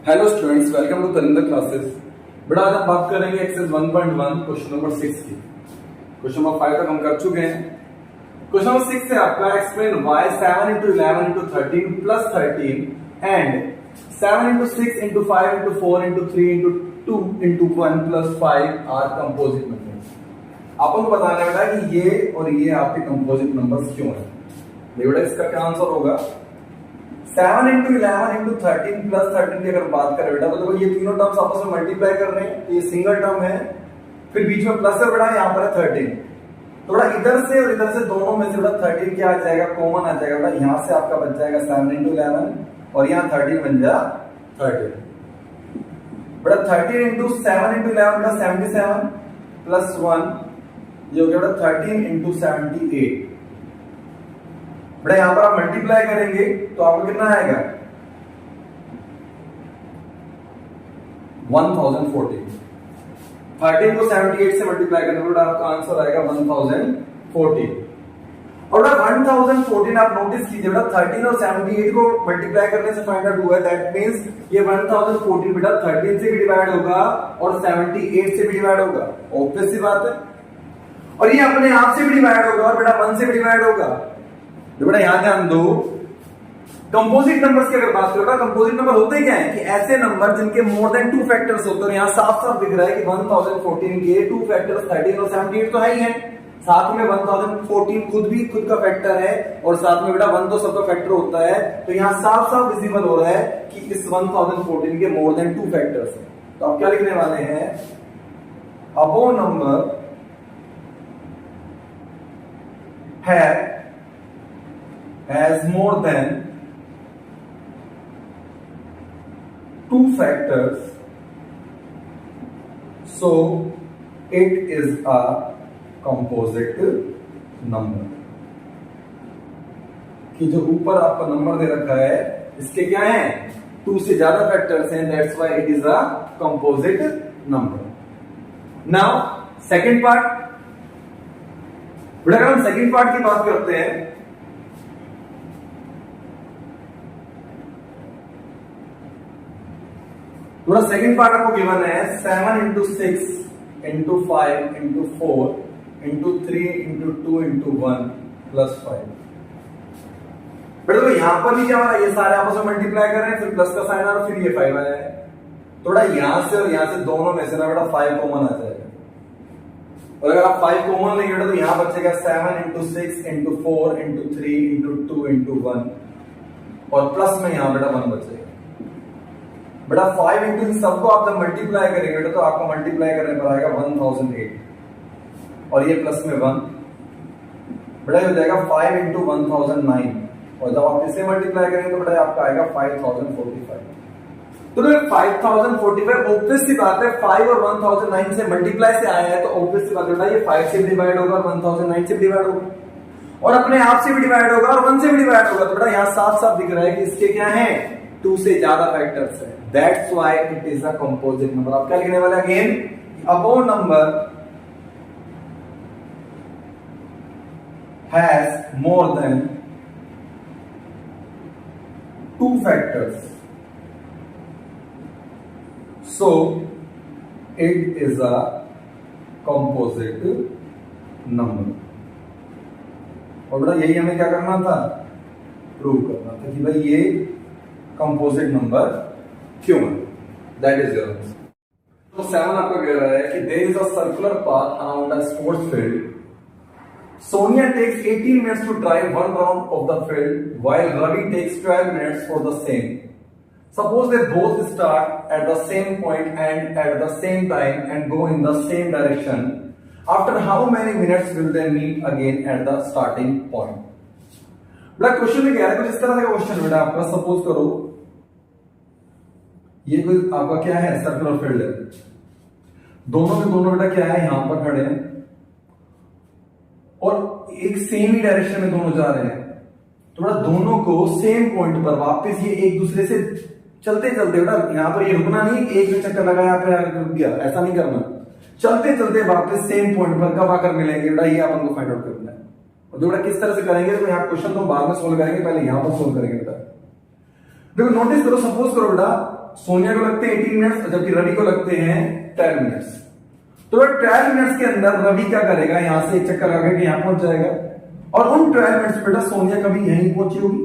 Hello students, welcome to Tarinder classes. बेटा आज हम बात करेंगे एक्सरसाइज 1.1 क्वेश्चन नंबर 6 की। क्वेश्चन नंबर 5 तक हम कर चुके हैं। क्वेश्चन नंबर 6 है आपका, explain why 7 into 11 into 13 plus 13 and 7 into 6 into 5 into 4 into 3 into 2 into 1 plus 5 are composite numbers। आपको बताना है कि ये और ये आपके कंपोजिट नंबर्स क्यों हैं। देखो बेटा, इसका क्या आंसर होगा। 7 into 11 into 13 plus 13 की अगर बात करें बेटा, तो देखो ये तीनों टर्म्स आपस में मल्टीप्लाई कर रहे हैं, ये सिंगल टर्म है, फिर बीच में प्लस है बेटा, यहाँ पर है 13। तो बेटा इधर से और इधर से दोनों में से बेटा 13 क्या आ जाएगा, कॉमन आ जाएगा बेटा। यहाँ से आपका बच जाएगा 7 into 11 और यहाँ 13 बन जा 13। बेटा 13 into 7 into 11 बेटा 77 प्लस 1 ये हो गया बेटा 13 into 78। बेटा यहां पर आप मल्टीप्लाई करेंगे तो आपको कितना आएगा 1040। 13 को 78 से मल्टीप्लाई करने पर आपका आंसर आएगा 1040। और बेटा 1014 आप नोटिस कीजिए बेटा, 13 और 78 को मल्टीप्लाई करने से फाइंड आउट हुआ है। दैट मींस ये 1014 बेटा 13 से भी डिवाइड होगा और 78 से भी डिवाइड होगा, ऑब्वियस सी बात है। और ये अपने आप से भी डिवाइड होगा और बेटा 1 से भी डिवाइड होगा। तो बेटा यहां ध्यान दो, कंपोजिट नंबर्स की अगर बात करो, कंपोजिट नंबर होते क्या है कि ऐसे नंबर जिनके मोर देन 2 फैक्टर्स होते हैं। यहां साफ साफ दिख रहा है कि 1014 के 2 फैक्टर्स 13 और 78 तो है ही है, साथ में 1014 खुद का फैक्टर है और साथ में बेटा 1 तो सबका फैक्टर होता है। तो यहां साफ साफ विजिबल हो रहा है कि इस 1014 के मोर देन 2 फैक्टर्स है। तो आप क्या लिखने वाले हैं, above number has more than 2 factors, so it is a composite number। कि जो ऊपर आपका नंबर दे रखा है इसके क्या है, 2 से ज्यादा फैक्टर्स हैं, that's why it is a composite number। Now second part, अगर हम सेकंड पार्ट की बात करते हैं थोड़ा, सेकंड पार्ट आपको गिवन है 7 into 6 into 5 into 4 into 3 into 2 into 1 plus 5। बेटा तो यहां पर भी क्या हो रहा है, ये सारे आपस में मल्टीप्लाई कर रहे हैं, फिर प्लस का साइन आ रहा है, फिर ये 5 आया है। थोड़ा यहां से और यहां से दोनों में से ना बेटा 5 कॉमन आ जाएगा। और अगर आप 5 कॉमन लेंगे बेटा तो यहां बचेगा 7 into 6 into 4 into 3 into 2 into 1 और प्लस में यहां बेटा 1 बचेगा। बेटा 5 इंटू इन सबको आप जब मल्टीप्लाई करेंगे बेटा तो आपको मल्टीप्लाई करने पर आएगा 1008 और ये प्लस में 1, बेटा ये हो जाएगा 5 इंटू 1009 और जब आप इसे मल्टीप्लाई करेंगे तो बेटा आपका आएगा 5045। तो 5045 ऑब्वियस सी बात है, 5 और 1009 से मल्टीप्लाई से आया है तो ऑब्वियस सी बात है ये 5 से भी डिवाइड होगा और 1009 से भी डिवाइड होगा और अपने आप से भी डिवाइड होगा और 1 से भी डिवाइड होगा। तो बेटा यहां साफ साफ दिख रहा है कि इसके क्या है, 2 से ज्यादा फैक्टर्स है। That's why it is a composite number। आप क्या लिखने वाले again, above number has more than 2 factors, so it is a composite number। और बेटा यही हमें क्या करना था, प्रूव करना था कि भाई ये कंपोजिट नंबर क्यों है। That is your answer. तो 7 आपका कह रहा है कि there is a circular path around a sports field. Sonia takes 18 minutes to drive 1 round of the field while Ravi takes 12 minutes for the same. Suppose they both start at the same point and at the same time and go in the same direction. After how many minutes will they meet again at the starting point. बेटा question में क्या है, कुछ इस तरह का question बेटा आपका, सपोज करो ये कोई आपका क्या है, सर्कुलर फील्ड है, दोनों के दोनों बेटा क्या है, यहां पर खड़े हैं और एक सेम ही डायरेक्शन में दोनों जा रहे हैं। तो बेटा दोनों को सेम पॉइंट पर वापस ये एक दूसरे से चलते चलते बेटा, यहां पर ये रुकना नहीं, एक में चक्कर लगाया फिर रुक गया, ऐसा नहीं करना, चलते चलते वापस सेम पॉइंट पर कब आकर मिलेंगे बेटा, ये अपन को फाइंड आउट करना है। और जो बेटा किस तरह से करेंगे, तो यहाँ क्वेश्चन तो बाद में सोल्व करेंगे, पहले यहां पर सोल्व करेंगे बेटा। देखो नोटिस करो, सपोज करो बेटा सोनिया को लगते हैं 18 मिनट्स, जबकि रवि को लगते हैं 10 मिनट्स। तो 12 मिनट्स के अंदर रवि क्या करेगा, यहां से एक चक्कर लगा के यहां पहुंच जाएगा, और उन 12 मिनट्स बेटा सोनिया कभी यहीं पहुंची होगी,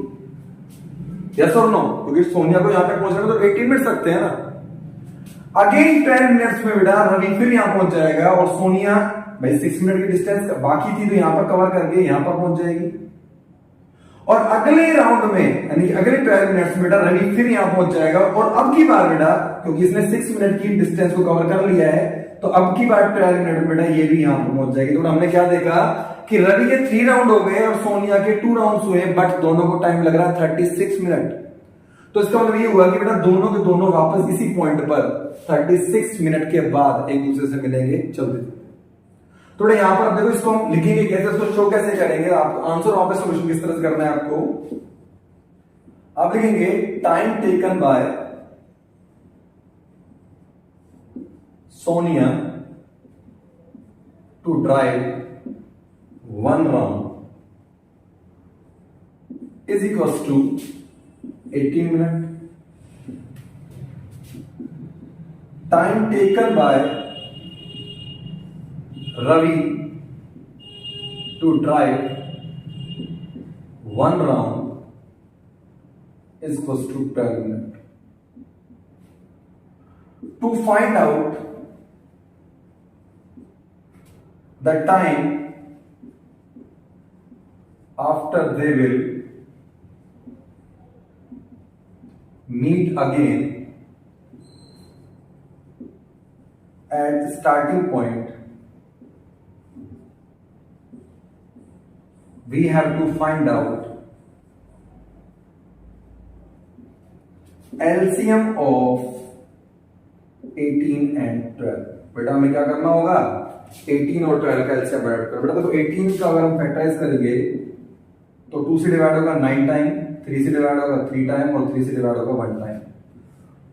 यस और नो? क्योंकि सोनिया को यहां तक पहुंचने में तो 18 मिनट्स लगते हैं ना। अगेन 10 मिनट्स में बेटा रवि फिर यहां पहुंच जाएगा, और सोनिया भाई 6 मिनट की डिस्टेंस बाकी थी तो यहां पर कवर करके यहां पर पहुंच जाएगी। और अगले राउंड में यानी कि अगले 12 मिनट्स में बेटा रवि फिर यहां पहुंच जाएगा, और अब की बार बेटा क्योंकि इसने 6 मिनट की डिस्टेंस को कवर कर लिया है, तो अब की बार 12 मिनट में बेटा ये भी यहां पर पहुंच जाएगी। तो हमने क्या देखा कि रवि के 3 राउंड हो गए और सोनिया के 2 राउंड हुए, बट दोनों को टाइम लग रहा है 36 मिनट। तो इसका मतलब ये हुआ कि बेटा दोनों के दोनों वापस इसी पॉइंट पर 36 मिनट के बाद एक दूसरे से मिलेंगे जल्दी। तो यहां पर देखो, इसको हम लिखेंगे कैसे, इसको शो कैसे करेंगे, आपको आंसर वापस सोल्यूशन किस तरह से करना है आपको, आप लिखेंगे time taken by Sonia to drive 1 round is equals to 18 minute. Time taken by Ravi to drive 1 round is equals to 12 minute. To find out the time after they will meet again at starting point, we have to find out LCM of 18 and 12। बेटा हमें क्या करना होगा, 18 और 12 का LCM add करो। बेटा देखो 18 का अगर हम फैक्टराइज करेंगे तो 2 से डिवाइड होगा 9 टाइम, 3 से डिवाइड होगा 3 टाइम, और 3 से डिवाइड होगा 1 टाइम।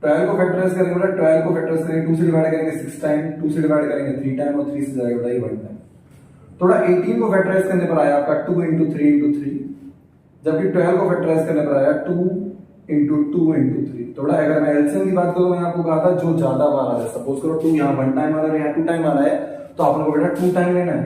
12 को फैक्टराइज करेंगे बेटा, 12 को फैक्टराइज करेंगे 2 से डिवाइड करेंगे 6 टाइम, 2 से डिवाइड करेंगे 3 टाइम, और 3 से जाएगा बेटा ये 1 टाइम। थोड़ा 18 को फैक्टराइज करने पर आया आपका 2 इंटू 3 इंटू 3, जबकि 12 को फैक्टराइज करने पर आया 2 इंटू 2 इंटू 3। थोड़ा अगर मैं एलसीएम की बात करूं, मैंने आपको कहा था जो ज्यादा बार आ रहा है, सपोज करो 2 यहाँ 1 टाइम आ रहा है, यहाँ 2 टाइम आ रहा है, तो अपन को बेटा 2 टाइम लेना है।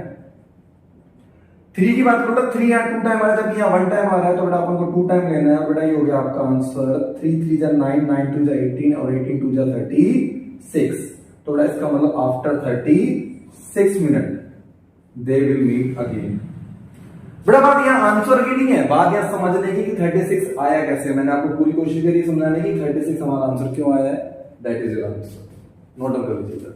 3 की बात करो, 3 यहाँ 2 टाइम आ रहा है, जबकि यहाँ 1 टाइम आ रहा है, तो बेटा अपन को 2 टाइम लेना है। बेटा ये हो गया आपका आंसर 3 3 जा 9, 9 2 जा 18, और 18 2 जा 36। तो बेटा इसका मतलब after 36 minute they will meet again. बेटा बात यहाँ आंसर की नहीं है, बात यहाँ समझने की कि 36 आया कैसे। मैंने आपको पूरी कोशिश करी समझाने की 36 हमारा आंसर क्यों आया है, that is your answer. Note down कर लीजिएगा।